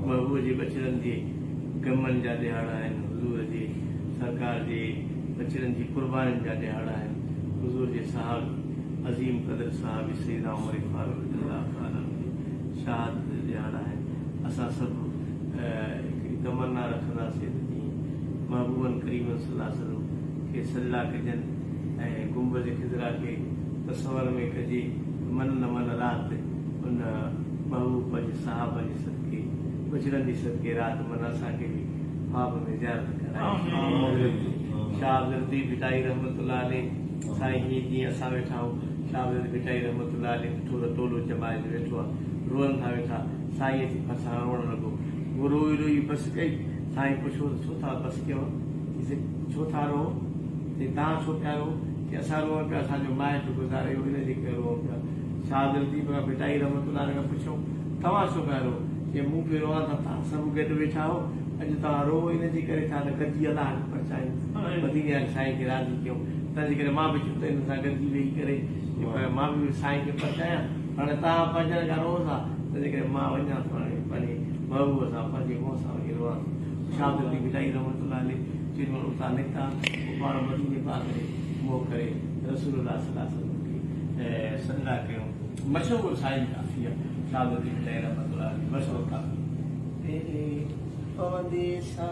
महबूब जे बचड़नि जे गमनि जा ॾिहाड़ा आहिनि हुज़ूर जे सरकार जे बचड़नि जी कुर्बानियुनि जा ॾिहाड़ा आहिनि हुज़ूर जे साहब अज़ीम क़दर साहब सैयदना उमर फारूक रज़ियल्लाहु ताला जे शहादत जा ॾिहाड़ा आहिनि असां सभु हिकिड़ी तमन्ना रखंदासीं त जीअं महबूबनि करीमनि सल्लल्लाहु अलैहि वसल्लम खे सजदा कजनि ऐं गुंबद ख़िज़रा खे तस्वर में कजे मन न मन राति उन महबूब जे साहब जे सदके बचड़नि जे सदके राति मन असांखे बि ख्वाब में ज़ियारत कराए शाह अब्दुल भिटाई रहमतुल्लाह अलैह साईं हीअं जीअं असां वेठा आहियूं शाह अब्दुल भिटाई रहमतुल्लाह अलैह ॾिठो त टोलो जमाए वेठो आहे रोअनि था वेठा साईं अची फसां रोअणु लॻो उहो रोई रोई बसि कई साईं पुछो त छो था बसि कयो छो था रो तव्हां छो पिया रो की असां रोअण पिया असांजो माइटु गुज़ारे वियो इनजे करे रोअण पिया शाह अब्दुल भिटाई रहमतुल्लाह अलैह खां पुछूं तव्हां छो पिया रो की मूं पियो रोआं त तव्हां सभु गॾु वेठा आहियो अॼु तव्हां रो इनजे करे था त गॾिजी अलाह खे परचायूं वधीक साईं खे राज़ी कयूं तंहिंजे करे मां बि चुप त हिन सां गॾिजी वेही करे मां बि साईं खे परचायां हाणे तव्हां पंहिंजनि खां रोज़ आहे तंहिंजे करे मां वञा थो हाणे पंहिंजे महबूब सां पंहिंजे मुंहं सां वञी रोआं शाह अब्दुल भिटाई रहमतुल्लाह अलैह जेॾीमहिल उतां निकिता पोइ पाण मदीने पाक में मोह करे रसूलुल्लाह सल्लल्लाहु अलैहि वसल्लम खे सजदा कयूं मशहूरु साईं काफ़ी आहे शाह अब्दुल भिटाई रहमतुल्लाह अलैह मशहूरु काफ़ी तेरे पवंदे सां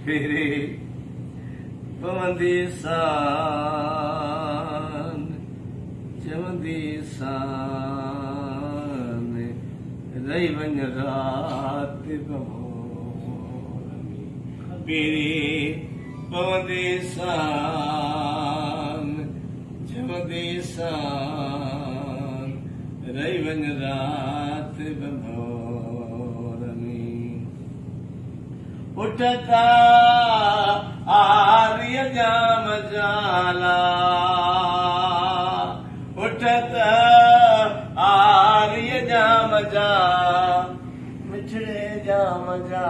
तेरे पवंदे सान चवंदे सान रही वञ राति तेरे पवंदे सान चवंदे सान रही वञ राति उठता आर्य जाम जाला उठता आर्य जाम जा मिठड़े जाम जा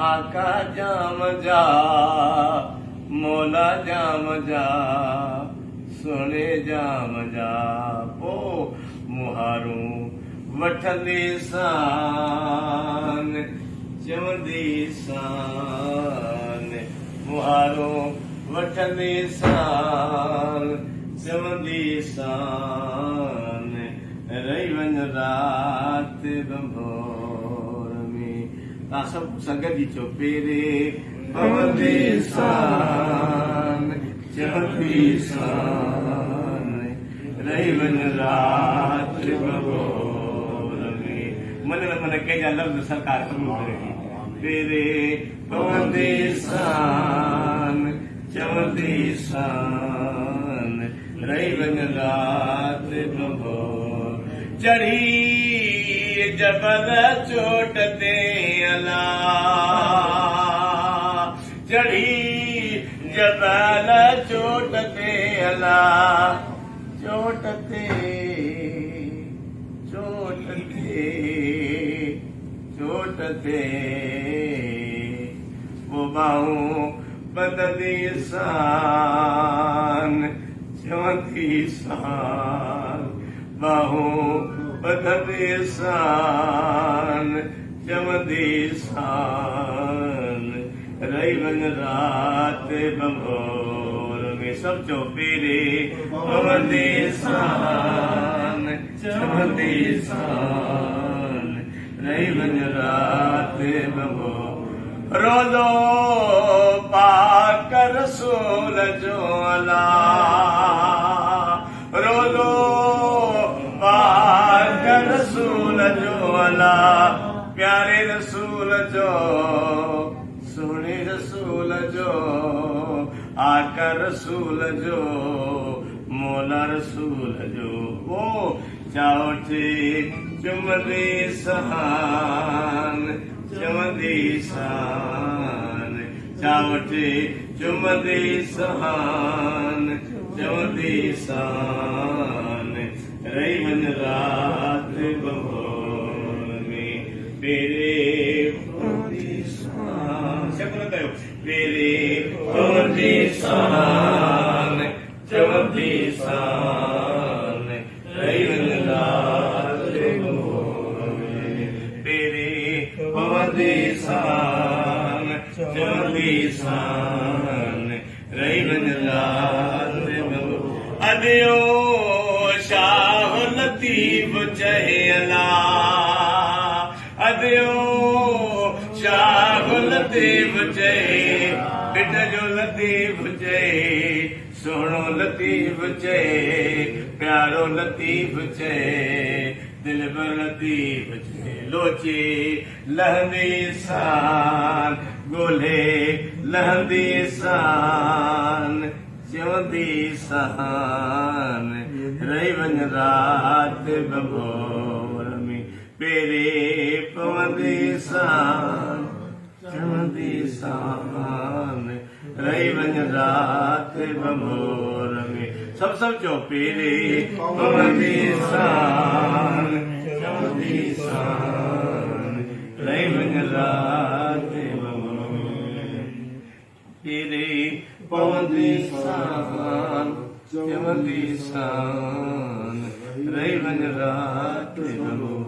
आका जाम जा मौला जाम जा सोने जाम जा पो मुहारूं वठंदे सान चवंदे सान मुहारो वठंदे सान चवंदे सान रही वञ राति बंभोर में तव्हां सभु संगत जी चओ पेरे पवंदे सान चवंदे सान रही वञ राति बंभोर में मन न मन कंहिंजा लफ़्ज़ सरकार क़बूल करे तेरे पवंदे सान चवंदे सान रही वञ राति बंभोर चढ़ी जबल चोट ते अला चढ़ी जबल चोट ते अला चोट ते चोट ते वो बाहूं बदली सान चवंदी सान बाहूं बदली सान चवंदी सान रही वञ राति बंभोर में सभु चओ पेरे पवंदे सान चवंदी सान रही वञ राति बंभोर रोज़ो पाक रसूल जो अला रोज़ो पाक रसूल जो अला प्यारे रसूल जो सोने रसूल जो आका रसूल जो मौला रसूल जो वो चावठे चुमदे सान चवंदी सान चावठे चुमदे सान चवंदी सान रही वञ राति बंभोर में तेरे पवंदी सान शकल कयो तेरे पवंदी सान चवंदी शान रही रात तेरे पवंदी शान चवंदी शान रही रात अदियो शाह लतीफ चहे अला अदियो शाह लतीफ चहे बिट जो लतीफ चहे सोहणो लतीफ चहे प्यारो लतीफ चहे दिल पर लतीफ चहे लोचे लहंदी शान गोले लहंदी शान चवंदी शान रही वन रात बभोर में पेरे पवंदी शान चवंदी शान रही वन रात बभोर में सब चो पेरे पवंदी शान चवंदी शान रही वन रात बभोर पेरे पवंदी शान चवंदी शान रही वन रात बभोर